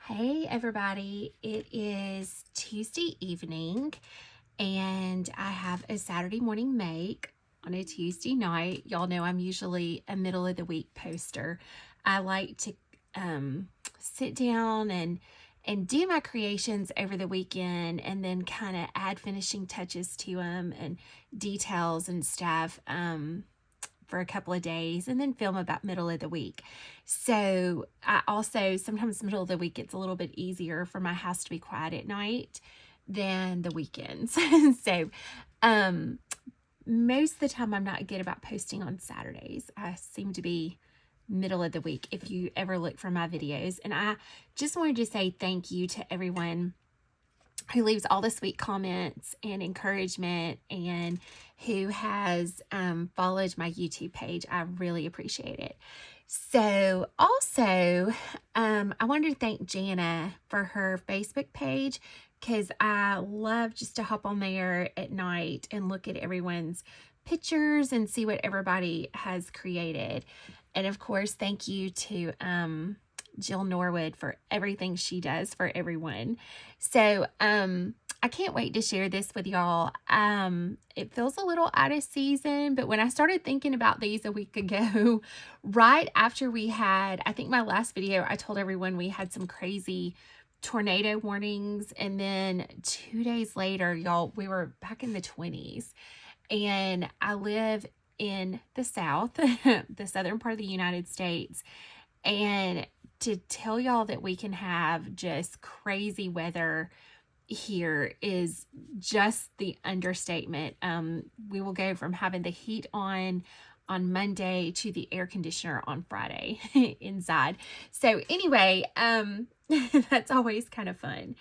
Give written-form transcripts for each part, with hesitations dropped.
Hey everybody, it is Tuesday evening and I have a Saturday morning make on a Tuesday night. Y'all know I'm usually a middle of the week poster. I like to sit down and do my creations over the weekend and then kind of add finishing touches to them and details and stuff for a couple of days and then film about middle of the week. So I also, sometimes middle of the week it's a little bit easier for my house to be quiet at night than the weekends. So most of the time I'm not good about posting on Saturdays. I seem to be middle of the week if you ever look for my videos. And I just wanted to say thank you to everyone who leaves all the sweet comments and encouragement and who has followed my YouTube page. I really appreciate it. So also, I wanted to thank Jana for her Facebook page because I love just to hop on there at night and look at everyone's pictures and see what everybody has created. And of course, thank you to Jill Norwood for everything she does for everyone. So I can't wait to share this with y'all. It feels a little out of season, but when I started thinking about these a week ago, right after we had, I think my last video, I told everyone we had some crazy tornado warnings, and then 2 days later, y'all, we were back in the 20s. And I live in the South, the southern part of the United States, and to tell y'all that we can have just crazy weather here is just the understatement. We will go from having the heat on Monday to the air conditioner on Friday inside. So anyway, that's always kind of fun.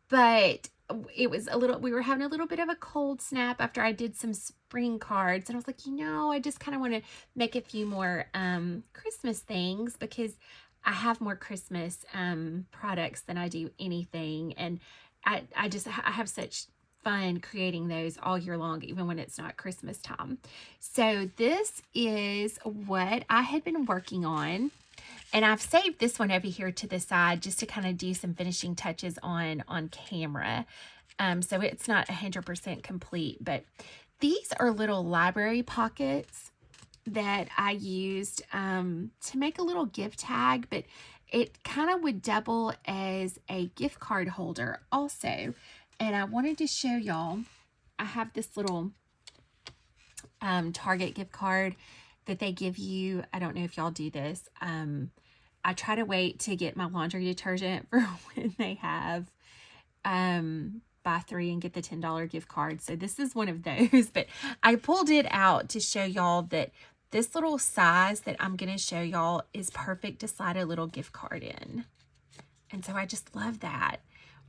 But it was we were having a little bit of a cold snap after I did some spring cards. And I was like, I just kind of want to make a few more Christmas things because I have more Christmas products than I do anything. And I have such fun creating those all year long, even when it's not Christmas time. So this is what I had been working on. And I've saved this one over here to the side just to kind of do some finishing touches on camera. So it's not 100% complete, but these are little library pockets that I used to make a little gift tag, but it kind of would double as a gift card holder also. And I wanted to show y'all, I have this little Target gift card that they give you. I don't know if y'all do this. I try to wait to get my laundry detergent for when they have buy 3 and get the $10 gift card. So this is one of those, but I pulled it out to show y'all that this little size that I'm going to show y'all is perfect to slide a little gift card in. And so I just love that.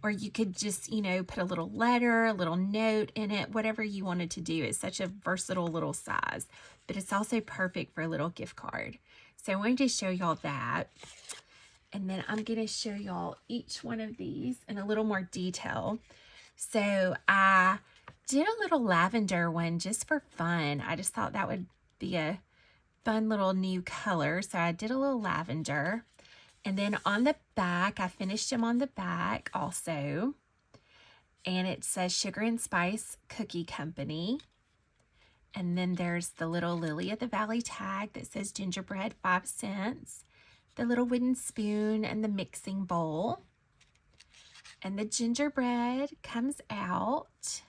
Or you could just, put a little letter, a little note in it, whatever you wanted to do. It's such a versatile little size, but it's also perfect for a little gift card. So I wanted to show y'all that. And then I'm going to show y'all each one of these in a little more detail. So I did a little lavender one just for fun. I just thought that would be a fun little new color. So I did a little lavender. And then on the back, I finished them on the back also. And it says Sugar and Spice Cookie Company. And then there's the little Lily of the Valley tag that says Gingerbread 5 cents. The little wooden spoon and the mixing bowl. And the gingerbread comes out.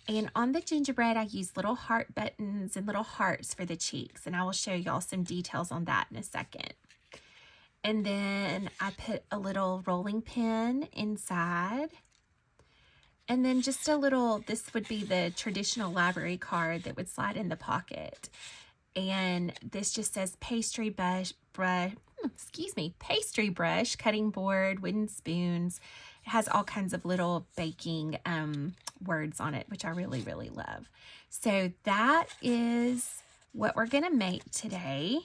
And on the gingerbread, I use little heart buttons and little hearts for the cheeks. And I will show y'all some details on that in a second. And then I put a little rolling pin inside. And then just a little, this would be the traditional library card that would slide in the pocket. And this just says pastry brush, cutting board, wooden spoons. It has all kinds of little baking words on it, which I really, really love. So that is what we're going to make today.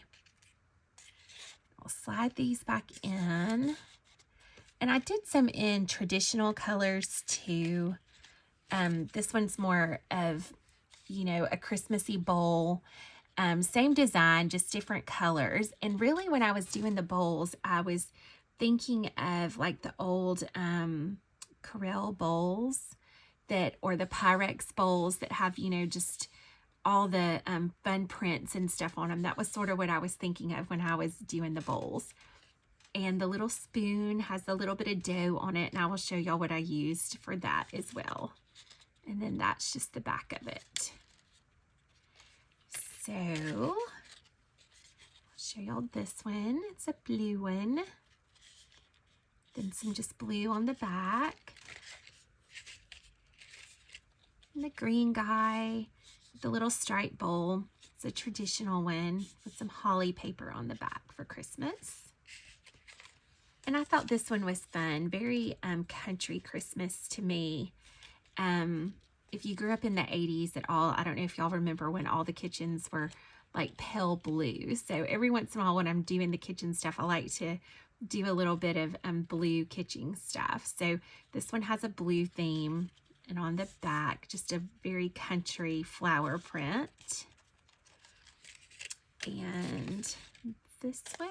I'll slide these back in. And I did some in traditional colors too. This one's more of, a Christmassy bowl. Same design, just different colors. And really when I was doing the bowls, I was thinking of like the old Corel bowls or the Pyrex bowls that have, you know, just all the fun prints and stuff on them. That was sort of what I was thinking of when I was doing the bowls. And the little spoon has a little bit of dough on it, and I will show y'all what I used for that as well. And then that's just the back of it. So I'll show y'all this one. It's a blue one. Then some just blue on the back. And the green guy with the little stripe bowl. It's a traditional one with some holly paper on the back for Christmas. And I thought this one was fun. Very country Christmas to me. If you grew up in the 80s at all, I don't know if y'all remember when all the kitchens were like pale blue. So every once in a while when I'm doing the kitchen stuff, I like to do a little bit of blue kitchen stuff. So this one has a blue theme, and on the back, just a very country flower print. And this one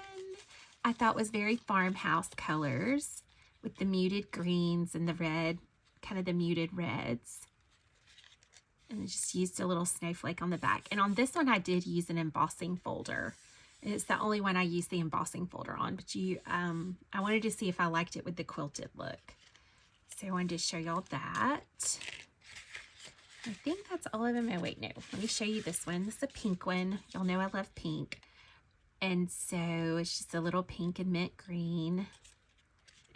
I thought was very farmhouse colors with the muted greens and the red, kind of the muted reds. And I just used a little snowflake on the back. And on this one, I did use an embossing folder. And it's the only one I used the embossing folder on. But I wanted to see if I liked it with the quilted look. So I wanted to show y'all that. I think that's all of them. Oh, wait, no. Let me show you this one. This is a pink one. Y'all know I love pink. And so it's just a little pink and mint green.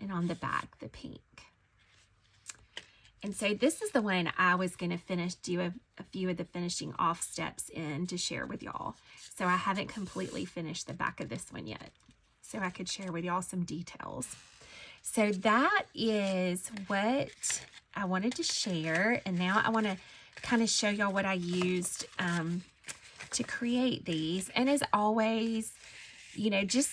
And on the back, the pink. And so this is the one I was going to do a few of the finishing off steps in to share with y'all. So I haven't completely finished the back of this one yet. So I could share with y'all some details. So that is what I wanted to share. And now I want to kind of show y'all what I used to create these. And as always, you know, just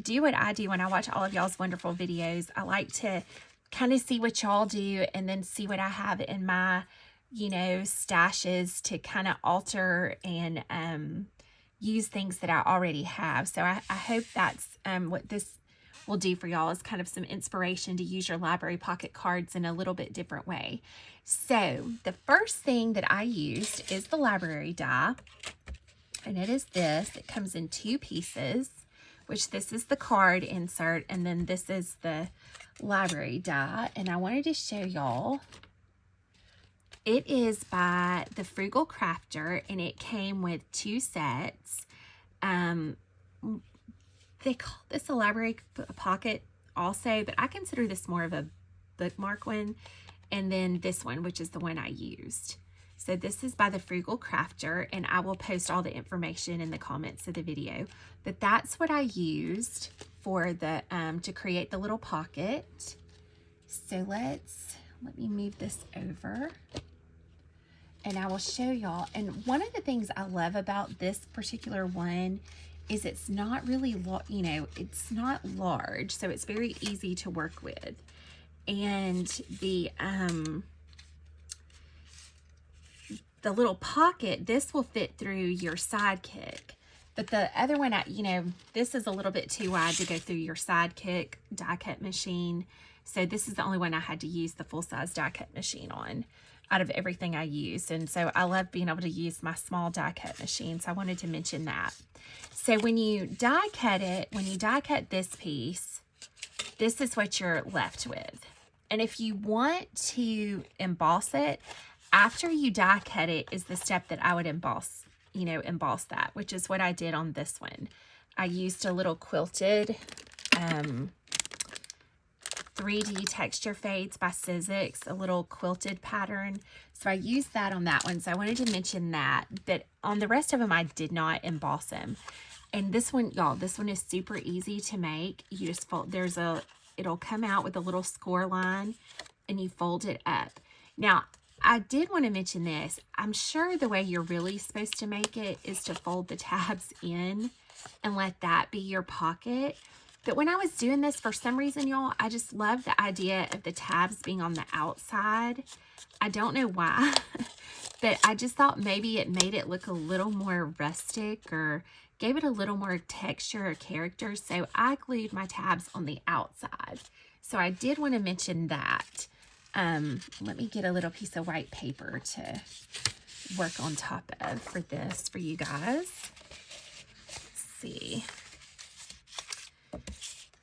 do what I do when I watch all of y'all's wonderful videos. I like to kind of see what y'all do and then see what I have in my, you know, stashes to kind of alter and use things that I already have. So I hope that's what this will do for y'all, is kind of some inspiration to use your library pocket cards in a little bit different way. So the first thing that I used is the library die, and it is this. It comes in 2 pieces, which this is the card insert, and then this is the library die. And I wanted to show y'all. It is by the Frugal Crafter, and it came with 2 sets. They call this a library pocket also, but I consider this more of a bookmark one. And then this one, which is the one I used. So this is by the Frugal Crafter, and I will post all the information in the comments of the video. But that's what I used for the to create the little pocket. So let me move this over, and I will show y'all. And one of the things I love about this particular one is it's not really, you know, it's not large, so it's very easy to work with. And the little pocket, this will fit through your sidekick. But the other one, you know, this is a little bit too wide to go through your sidekick die cut machine. So this is the only one I had to use the full-size die cut machine on out of everything I used. And so I love being able to use my small die cut machine. So I wanted to mention that. So when you die cut it, when you die cut this piece, this is what you're left with. And if you want to emboss it, after you die cut it is the step that I would emboss, you know, emboss that, which is what I did on this one. I used a little quilted 3D texture fades by Sizzix, a little quilted pattern. So I used that on that one. So I wanted to mention that, but on the rest of them, I did not emboss them. And this one, y'all, this one is super easy to make. You just fold, it'll come out with a little score line, and you fold it up. Now, I did want to mention this. I'm sure the way you're really supposed to make it is to fold the tabs in and let that be your pocket. But when I was doing this, for some reason, y'all, I just love the idea of the tabs being on the outside. I don't know why, but I just thought maybe it made it look a little more rustic or gave it a little more texture or character. So I glued my tabs on the outside. So I did want to mention that. Let me get a little piece of white paper to work on top of for this for you guys. Let's see.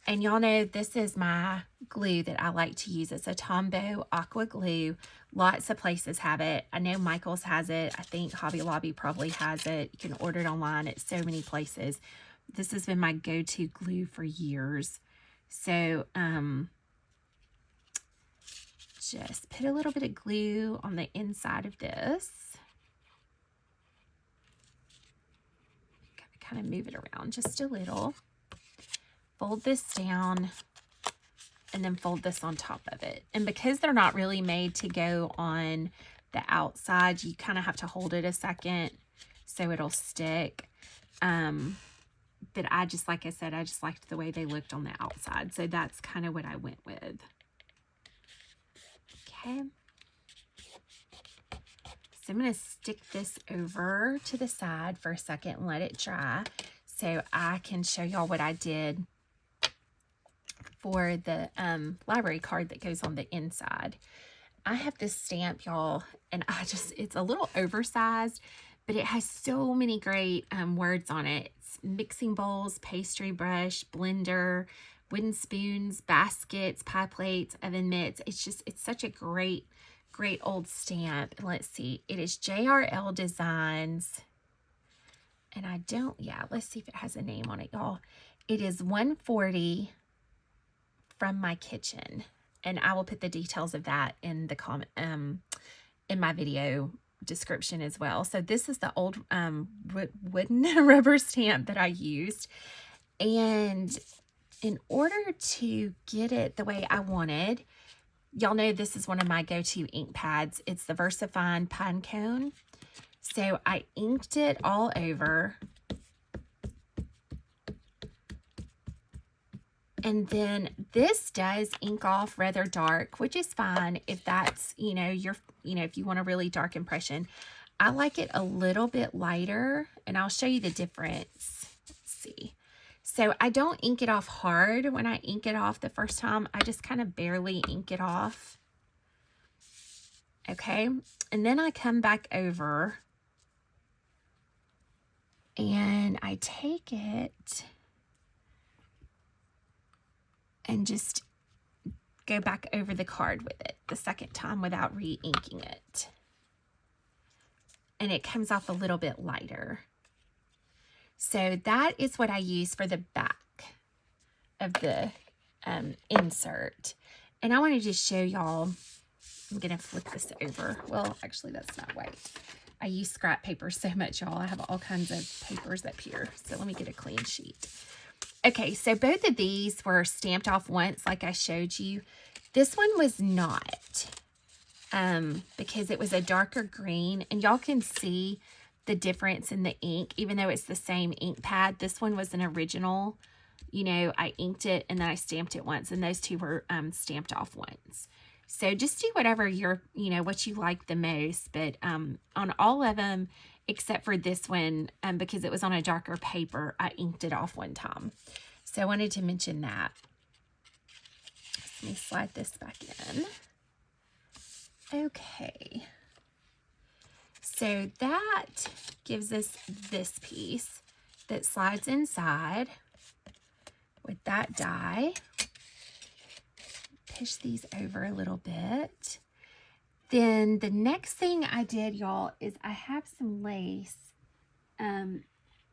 And y'all know this is my glue that I like to use. It's a Tombow Aqua Glue. Lots of places have it. I know Michael's has it. I think Hobby Lobby probably has it. You can order it online at so many places. This has been my go-to glue for years. So, just put a little bit of glue on the inside of this. Kind of move it around just a little. Fold this down and then fold this on top of it. And because they're not really made to go on the outside, you kind of have to hold it a second so it'll stick. But I just, like I said, I just liked the way they looked on the outside. So that's kind of what I went with. Okay. So I'm going to stick this over to the side for a second and let it dry so I can show y'all what I did for the library card that goes on the inside. I have this stamp, y'all, and it's a little oversized, but it has so many great words on it. It's mixing bowls, pastry brush, blender, wooden spoons, baskets, pie plates, oven mitts. It's such a great old stamp. And let's see, it is JRL Designs. And let's see if it has a name on it, y'all. It is 140 from my kitchen, and I will put the details of that in the comment in my video description as well. So this is the old wooden rubber stamp that I used, and in order to get it the way I wanted, y'all know this is one of my go-to ink pads. It's the VersaFine Pine Cone. So I inked it all over. And then this does ink off rather dark, which is fine if that's, if you want a really dark impression. I like it a little bit lighter, and I'll show you the difference. Let's see. So I don't ink it off hard when I ink it off the first time. I just kind of barely ink it off. Okay. And then I come back over and I take it and just go back over the card with it the second time without re-inking it. And it comes off a little bit lighter. So that is what I use for the back of the insert. And I wanted to show y'all, I'm going to flip this over. Well, actually, that's not white. I use scrap paper so much, y'all. I have all kinds of papers up here. So let me get a clean sheet. Okay, so both of these were stamped off once, like I showed you. This one was not, because it was a darker green, and y'all can see the difference in the ink, even though it's the same ink pad. This one was an original. I inked it and then I stamped it once, and those two were stamped off once. So just do whatever what you like the most, but on all of them, except for this one, because it was on a darker paper, I inked it off one time. So I wanted to mention that. Let me slide this back in. Okay. So that gives us this piece that slides inside with that die. Push these over a little bit. Then the next thing I did, y'all, is I have some lace, and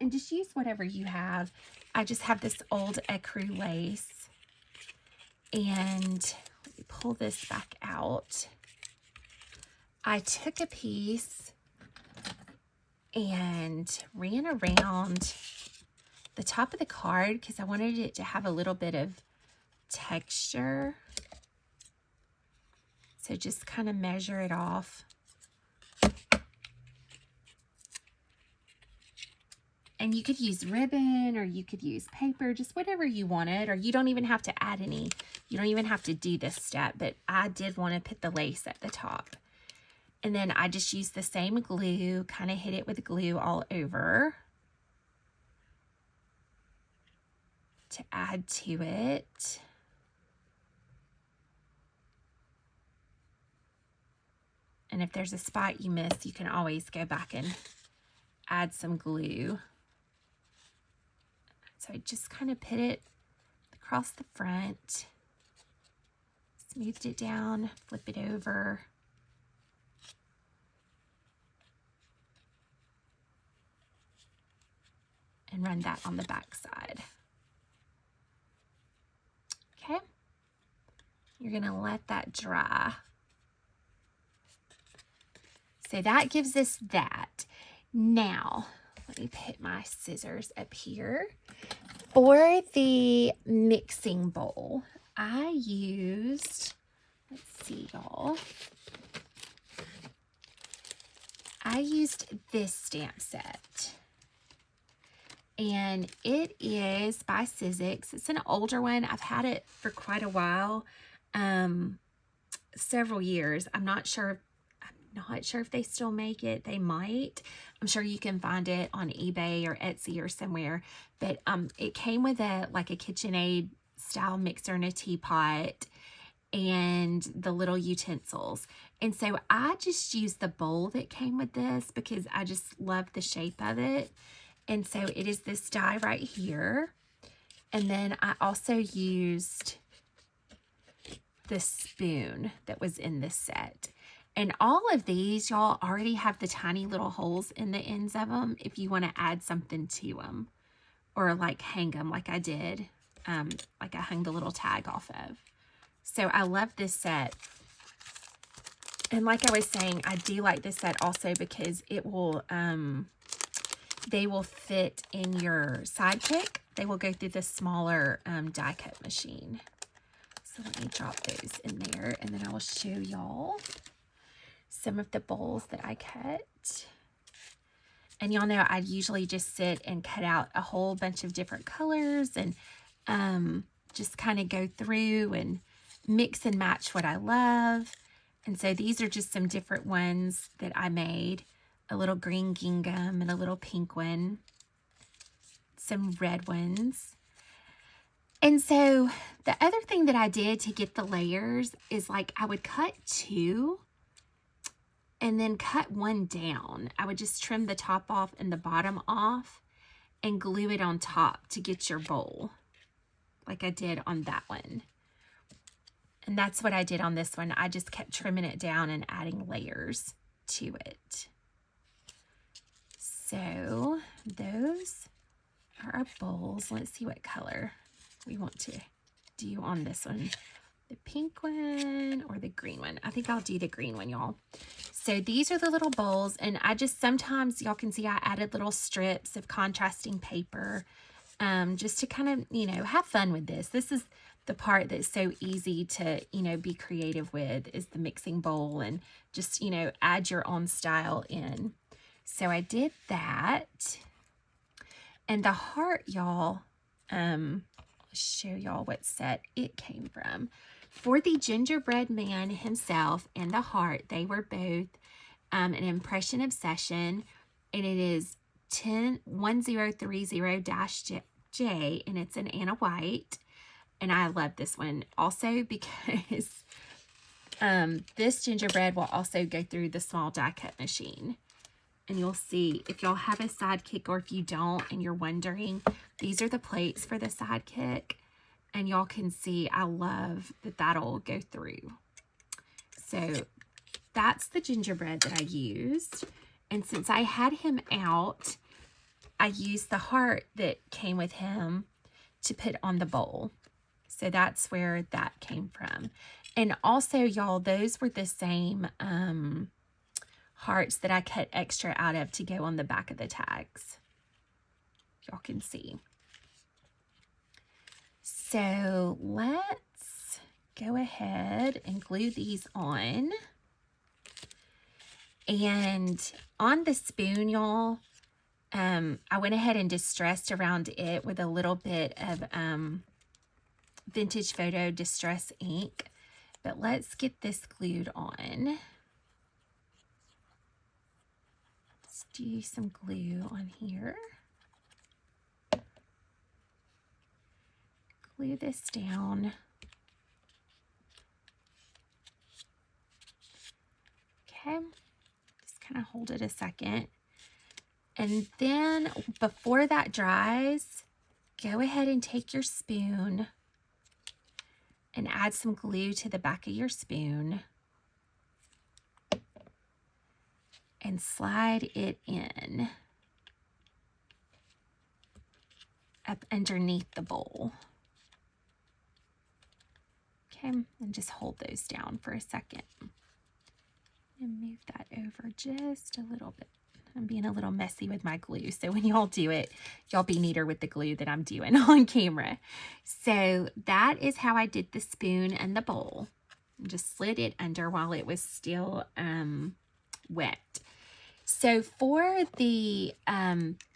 just use whatever you have. I just have this old ecru lace, and let me pull this back out. I took a piece and ran around the top of the card because I wanted it to have a little bit of texture. So just kind of measure it off. And you could use ribbon, or you could use paper, just whatever you wanted, or you don't even have to add any. You don't even have to do this step, but I did want to put the lace at the top. And then I just used the same glue, kind of hit it with glue all over. to add to it. And if there's a spot you miss, you can always go back and add some glue. So I just kind of put it across the front, smoothed it down, flip it over. And run that on the back side. Okay. You're gonna let that dry. So that gives us that. Now, let me put my scissors up here. For the mixing bowl, I used, let's see y'all, I used this stamp set. And it is by Sizzix. It's an older one. I've had it for quite a while, several years. I'm not sure if they still make it. They might. I'm sure you can find it on eBay or Etsy or somewhere. But it came with a KitchenAid style mixer and a teapot and the little utensils. And so I just used the bowl that came with this because I just love the shape of it. And so it is this die right here. And then I also used the spoon that was in this set. And all of these, y'all, already have the tiny little holes in the ends of them if you want to add something to them. Or like hang them like I did. Like I hung the little tag off of. So I love this set. And like I was saying, I do like this set also because it will... they will fit in your sidekick. They will go through the smaller die cut machine. So let me drop those in there and then I will show y'all some of the bowls that I cut. And y'all know I usually just sit and cut out a whole bunch of different colors and just kind of go through and mix and match what I love. And so these are just some different ones that I made. A little green gingham and a little pink one. Some red ones. And so the other thing that I did to get the layers is like I would cut two and then cut one down. I would just trim the top off and the bottom off and glue it on top to get your bowl like I did on that one. And that's what I did on this one. I just kept trimming it down and adding layers to it. So those are our bowls. Let's see what color we want to do on this one. The pink one or the green one. I think I'll do the green one, y'all. So these are the little bowls. And I just sometimes, y'all can see I added little strips of contrasting paper just to kind of, you know, have fun with this. This is the part that's so easy to, you know, be creative with is the mixing bowl and just, you know, add your own style in. So I did that. And the heart, y'all, I'll show y'all what set it came from. For the gingerbread man himself and the heart, they were both an Impression Obsession. And it is 103030-J, and it's an Anna Wight. And I love this one also because this gingerbread will also go through the small die cut machine. And you'll see if y'all have a sidekick or if you don't and you're wondering, these are the plates for the sidekick. And y'all can see I love that that'll go through. So that's the gingerbread that I used. And since I had him out, I used the heart that came with him to put on the bowl. So that's where that came from. And also, y'all, those were the same hearts that I cut extra out of to go on the back of the tags. Y'all can see. So let's go ahead and glue these on. And on the spoon, y'all, I went ahead and distressed around it with a little bit of Vintage Photo Distress ink. But let's get this glued on. Let's do some glue on here. glue this down. Okay, just kind of hold it a second. And then before that dries, go ahead and take your spoon and add some glue to the back of your spoon and slide it in up underneath the bowl. Okay, and just hold those down for a second. And move that over just a little bit. I'm being a little messy with my glue, so when y'all do it, y'all be neater with the glue that I'm doing on camera. So that is how I did the spoon and the bowl. Just slid it under while it was still wet. So for the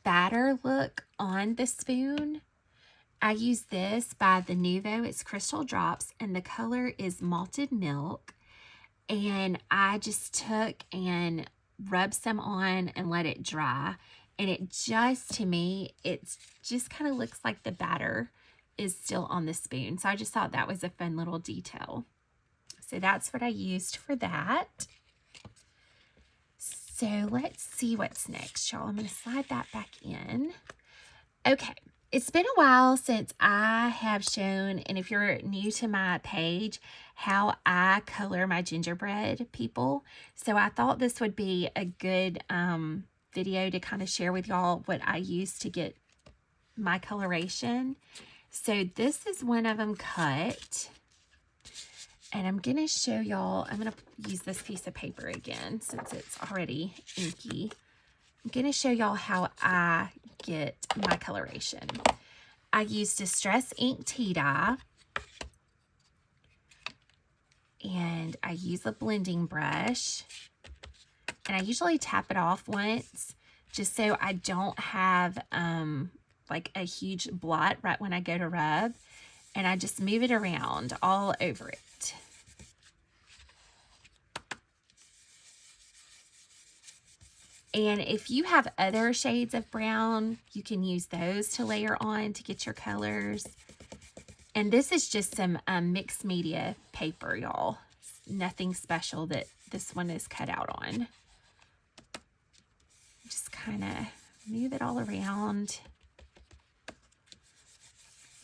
batter look on the spoon, I use this by the Nuvo. It's Crystal Drops, and the color is Malted Milk. And I just took and rubbed some on and let it dry. And it just, to me, it just kind of looks like the batter is still on the spoon. So I just thought that was a fun little detail. So that's what I used for that. So let's see what's next, y'all. I'm going to slide that back in. Okay. It's been a while since I have shown, and if you're new to my page, how I color my gingerbread people. So I thought this would be a good video to kind of share with y'all what I use to get my coloration. So this is one of them cut. And I'm going to show y'all, I'm going to use this piece of paper again since it's already inky. I'm going to show y'all how I get my coloration. I use Distress Ink tea dye, and I use a blending brush, and I usually tap it off once just so I don't have like a huge blot right when I go to rub, and I just move it around all over it. And if you have other shades of brown, you can use those to layer on to get your colors. And this is just some mixed media paper, y'all. Nothing special that this one is cut out on. Just kind of move it all around.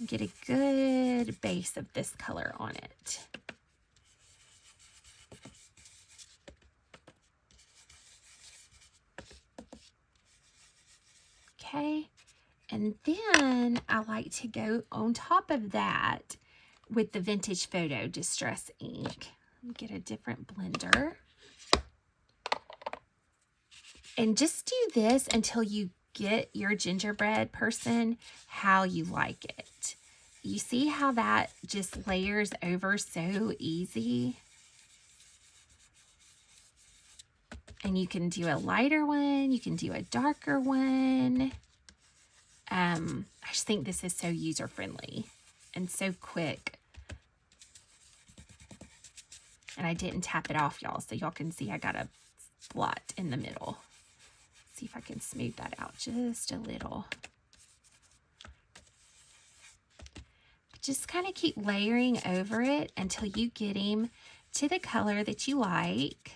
Get a good base of this color on it. Okay, and then I like to go on top of that with the Vintage Photo Distress Ink. Get a different blender. And just do this until you get your gingerbread person how you like it. You see how that just layers over so easy? And you can do a lighter one, you can do a darker one. I just think this is so user-friendly and so quick. And I didn't tap it off, y'all, so y'all can see I got a blot in the middle. See if I can smooth that out just a little. Just kind of keep layering over it until you get him to the color that you like.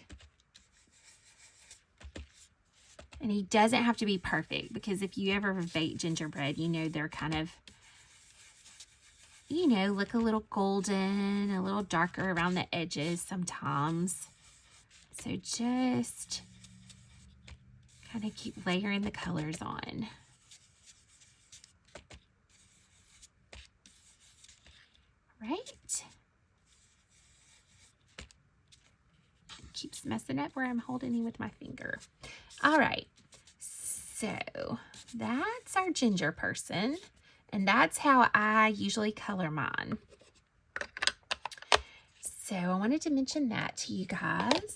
And he doesn't have to be perfect, because if you ever bake gingerbread, you know they're kind of, you know, look a little golden, a little darker around the edges sometimes. So just kind of keep layering the colors on. Right? Keeps messing up where I'm holding him with my finger. All right, so that's our ginger person, and that's how I usually color mine. So I wanted to mention that to you guys.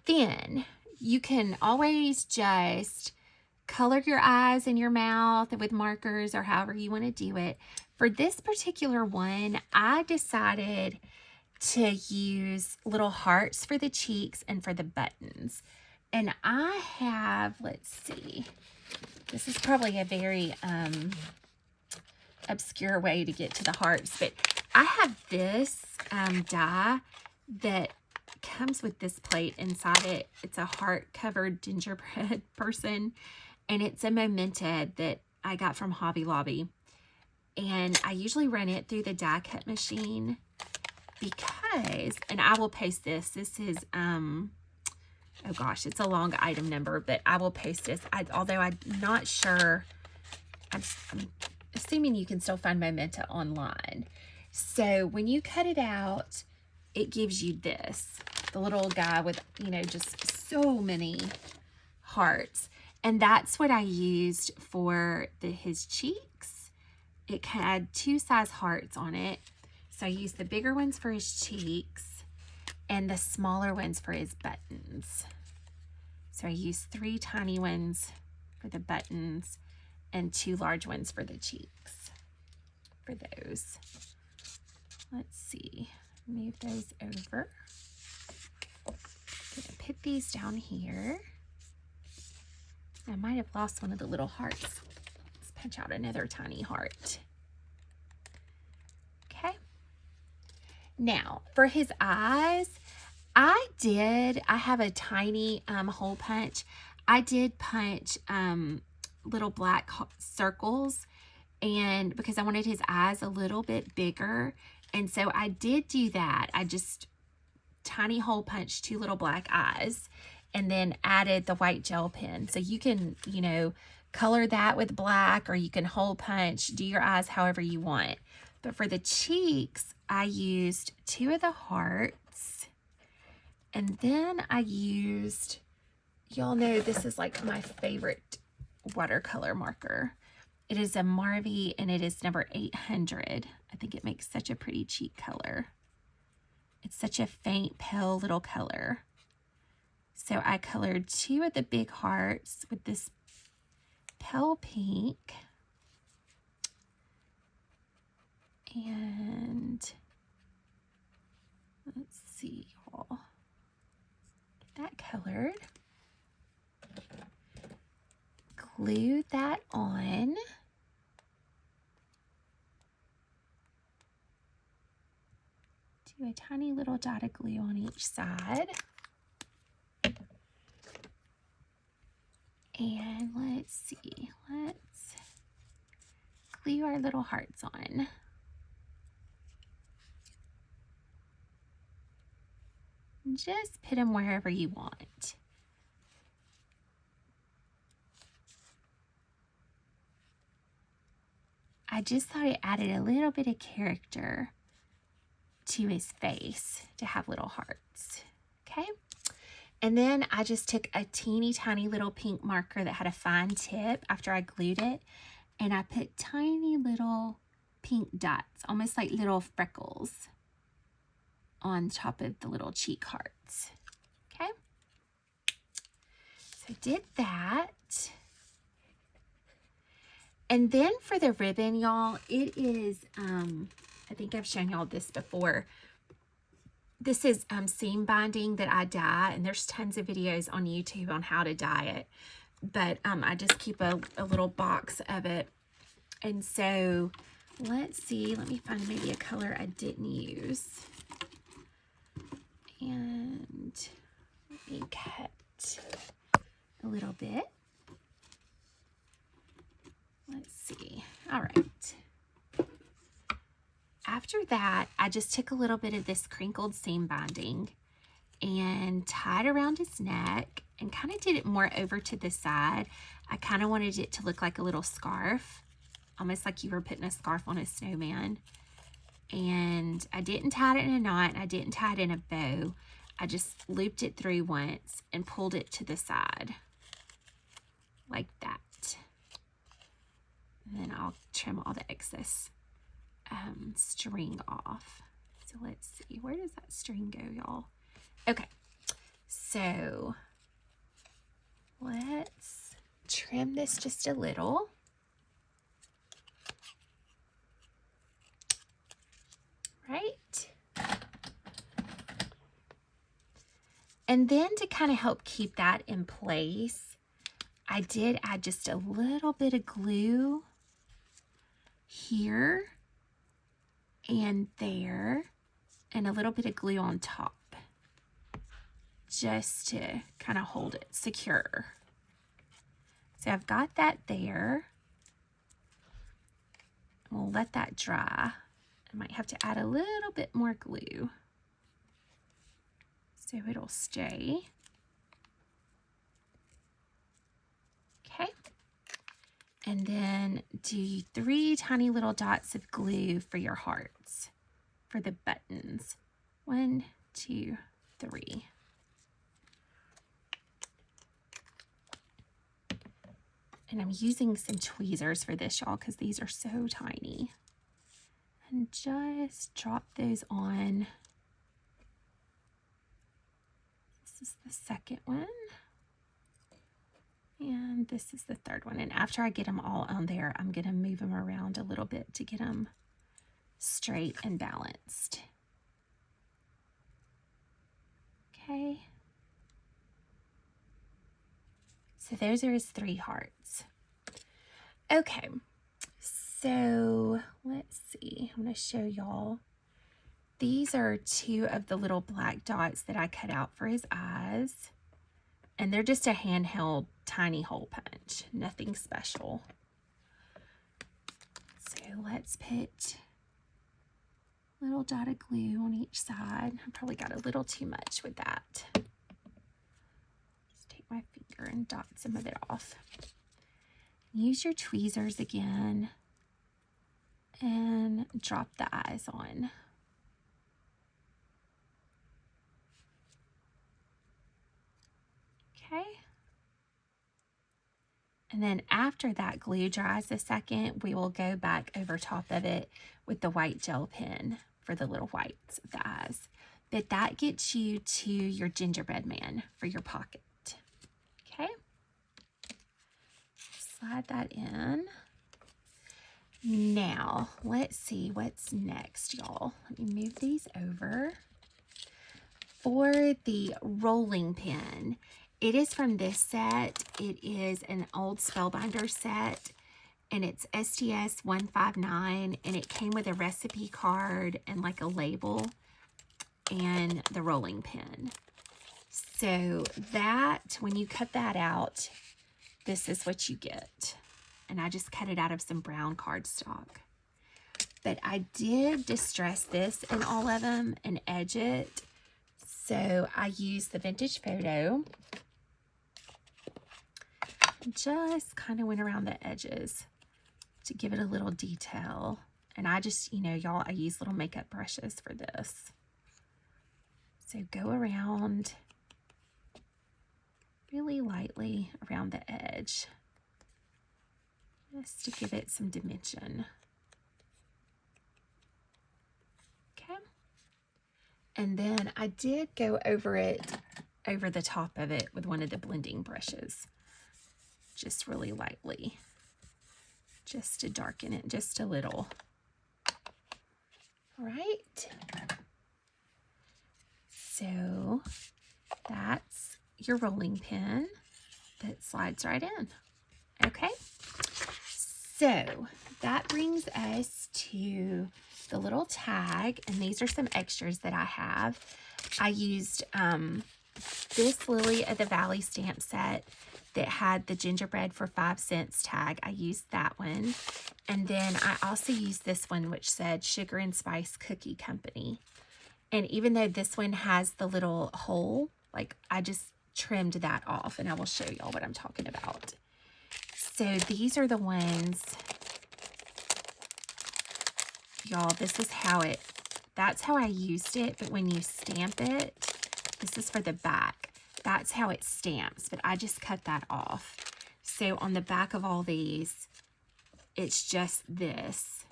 Then you can always just color your eyes and your mouth with markers or however you want to do it. For this particular one, I decided to use little hearts for the cheeks and for the buttons. And I have, let's see, this is probably a very obscure way to get to the hearts, but I have this die that comes with this plate inside it. It's a heart-covered gingerbread person, and it's a Momenta that I got from Hobby Lobby. And I usually run it through the die cut machine because, and I will post this. This is, oh gosh, it's a long item number, but I will post this. Although I'm not sure, I'm assuming you can still find Momenta online. So when you cut it out, it gives you this, the little guy with, you know, just so many hearts. And that's what I used for his cheeks. It had 2 size hearts on it. So I used the bigger ones for his cheeks and the smaller ones for his buttons. So I used 3 tiny ones for the buttons and 2 large ones for the cheeks for those. Let's see, move those over. Gonna put these down here. I might have lost one of the little hearts. Let's punch out another tiny heart. Okay. Now, for his eyes, I have a tiny hole punch. I did punch little black circles, and because I wanted his eyes a little bit bigger, and so I did do that. I just tiny hole punched 2 little black eyes and then added the white gel pen. So you can, you know, color that with black, or you can hole punch, do your eyes however you want. But for the cheeks, I used 2 of the hearts, and then I used, y'all know this is like my favorite watercolor marker. It is a Marvy, and it is number 800. I think it makes such a pretty cheek color. It's such a faint, pale little color. So I colored 2 of the big hearts with this pale pink. And let's see, y'all. Get that colored. Glue that on. Do a tiny little dot of glue on each side. And let's see, let's glue our little hearts on. Just put them wherever you want. I just thought it added a little bit of character to his face to have little hearts. Okay. And then I just took a teeny tiny little pink marker that had a fine tip after I glued it, and I put tiny little pink dots, almost like little freckles, on top of the little cheek hearts. Okay. So I did that. And then for the ribbon, y'all, it is, I think I've shown y'all this before. This is seam binding that I dye, and there's tons of videos on YouTube on how to dye it. But I just keep a little box of it. And so let's see, let me find maybe a color I didn't use. And let me cut a little bit. Let's see. All right. After that, I just took a little bit of this crinkled seam binding and tied around his neck and kind of did it more over to the side. I kind of wanted it to look like a little scarf, almost like you were putting a scarf on a snowman. And I didn't tie it in a knot. I didn't tie it in a bow. I just looped it through once and pulled it to the side like that. And then I'll trim all the excess string off. So let's see, where does that string go, y'all? Okay, so let's trim this just a little. Right? And then to kind of help keep that in place, I did add just a little bit of glue here and there, and a little bit of glue on top, just to kind of hold it secure. So I've got that there. We'll let that dry. I might have to add a little bit more glue so it'll stay. Okay. And then do 3 tiny little dots of glue for your hearts, for the buttons. 1, 2, 3. And I'm using some tweezers for this, y'all, because these are so tiny. And just drop those on. This is the second one. And this is the third one. And after I get them all on there, I'm going to move them around a little bit to get them straight and balanced. Okay. So those are his 3 hearts. Okay. So let's see. I'm going to show y'all. These are 2 of the little black dots that I cut out for his eyes. And they're just a handheld tiny hole punch. Nothing special. So let's put a little dot of glue on each side. I probably got a little too much with that. Just take my finger and dot some of it off. Use your tweezers again and drop the eyes on. Okay. And then after that glue dries a second, we will go back over top of it with the white gel pen for the little whites of the eyes. But that gets you to your gingerbread man for your pocket. Okay. Slide that in. Now, let's see what's next, y'all. Let me move these over. For the rolling pin, it is from this set. It is an old Spellbinders set, and it's STS 159, and it came with a recipe card and like a label and the rolling pin. So that, when you cut that out, this is what you get. And I just cut it out of some brown cardstock. But I did distress this in all of them and edge it. So I used the vintage photo. Just kind of went around the edges to give it a little detail. And I just, you know, y'all, I use little makeup brushes for this. So go around really lightly around the edge, just to give it some dimension. Okay. And then I did go over it, over the top of it with one of the blending brushes, just really lightly, just to darken it just a little. All right. So that's your rolling pin that slides right in. Okay. So that brings us to the little tag, and these are some extras that I have. I used this Lili of the Valley stamp set that had the gingerbread for 5 cents tag. I used that one. And then I also used this one which said Sugar and Spice Cookie Company. And even though this one has the little hole, like, I just trimmed that off, and I will show y'all what I'm talking about. So these are the ones, y'all, this is how it, that's how I used it, but when you stamp it, this is for the back. That's how it stamps, but I just cut that off. So on the back of all these, it's just this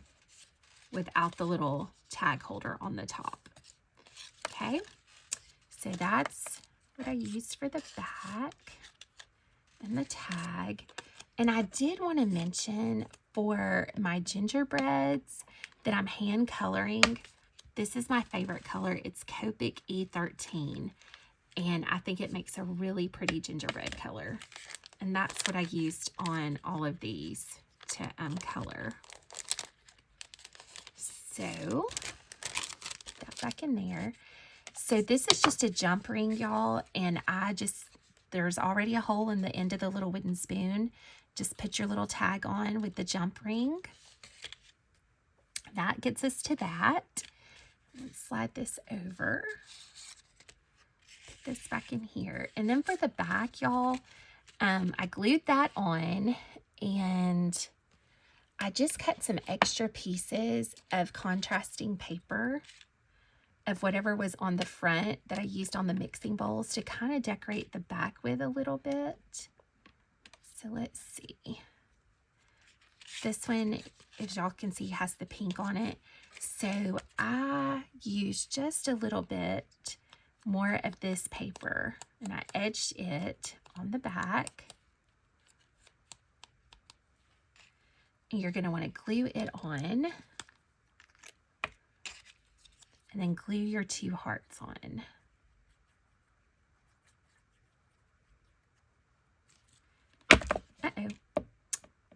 without the little tag holder on the top. Okay, so that's what I used for the back and the tag. And I did want to mention for my gingerbreads that I'm hand coloring, this is my favorite color. It's Copic E13. And I think it makes a really pretty gingerbread color. And that's what I used on all of these to color. So, that back in there. So this is just a jump ring, y'all, and there's already a hole in the end of the little wooden spoon. Just put your little tag on with the jump ring. That gets us to that. Let's slide this over. Put this back in here. And then for the back, y'all, I glued that on, and I just cut some extra pieces of contrasting paper of whatever was on the front that I used on the mixing bowls to kind of decorate the back with a little bit. So let's see. This one, as y'all can see, has the pink on it. So I used just a little bit more of this paper, and I edged it on the back. And you're going to want to glue it on. And then glue your two hearts on. Uh-oh.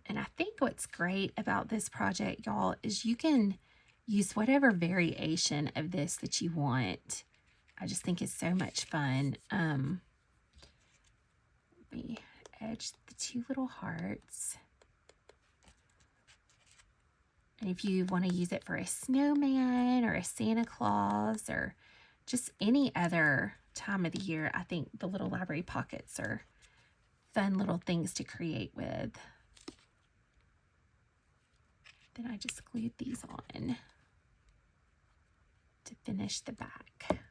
And I think what's great about this project, y'all, is you can use whatever variation of this that you want. I just think it's so much fun. Let me edge the two little hearts. And if you want to use it for a snowman or a Santa Claus or just any other time of the year, I think the little library pockets are fun little things to create with. Then I just glued these on to finish the back.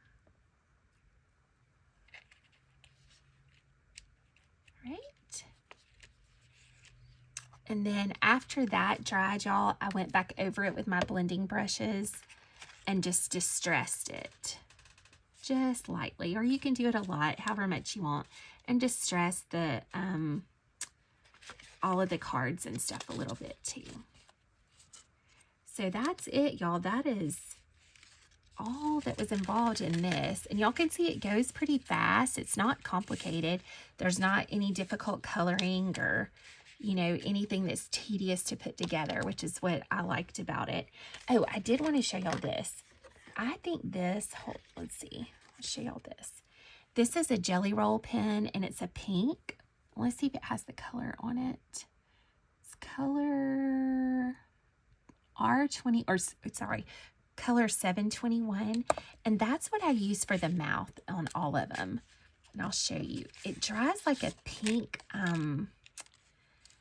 Right. And then after that dried, y'all, I went back over it with my blending brushes and just distressed it just lightly, or you can do it a lot, however much you want, and distress the all of the cards and stuff a little bit too. So that's it, y'all. That is all that was involved in this, and y'all can see it goes pretty fast. It's not complicated. There's not any difficult coloring or, you know, anything that's tedious to put together, which is what I liked about it. Oh, I did want to show y'all this. I think this, let's see, I'll show y'all this. This is a Jelly Roll pen, and it's a pink. Let's see if it has the color on it. It's color R20, or sorry, color 721. And that's what I use for the mouth on all of them. And I'll show you. It dries like a pink,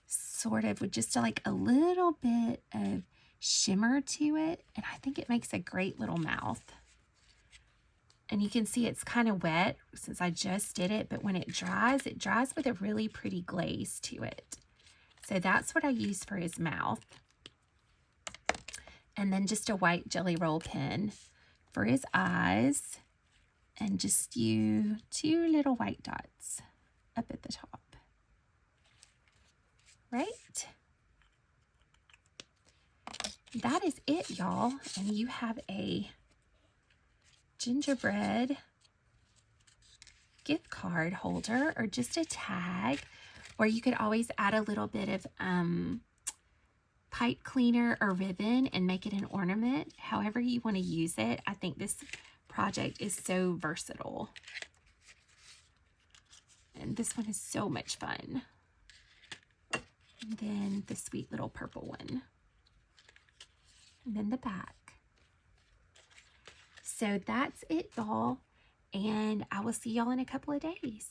sort of with just like a little bit of shimmer to it, and I think it makes a great little mouth. And you can see it's kind of wet since I just did it, but when it dries with a really pretty glaze to it. So that's what I use for his mouth. And then just a white Jelly Roll pen for his eyes, and just do two little white dots up at the top. Right? That is it, y'all. And you have a gingerbread gift card holder, or just a tag, or you could always add a little bit of pipe cleaner or ribbon and make it an ornament. However you want to use it. I think this project is so versatile. And this one is so much fun. And then the sweet little purple one. And then the back. So that's it, y'all. And I will see y'all in a couple of days.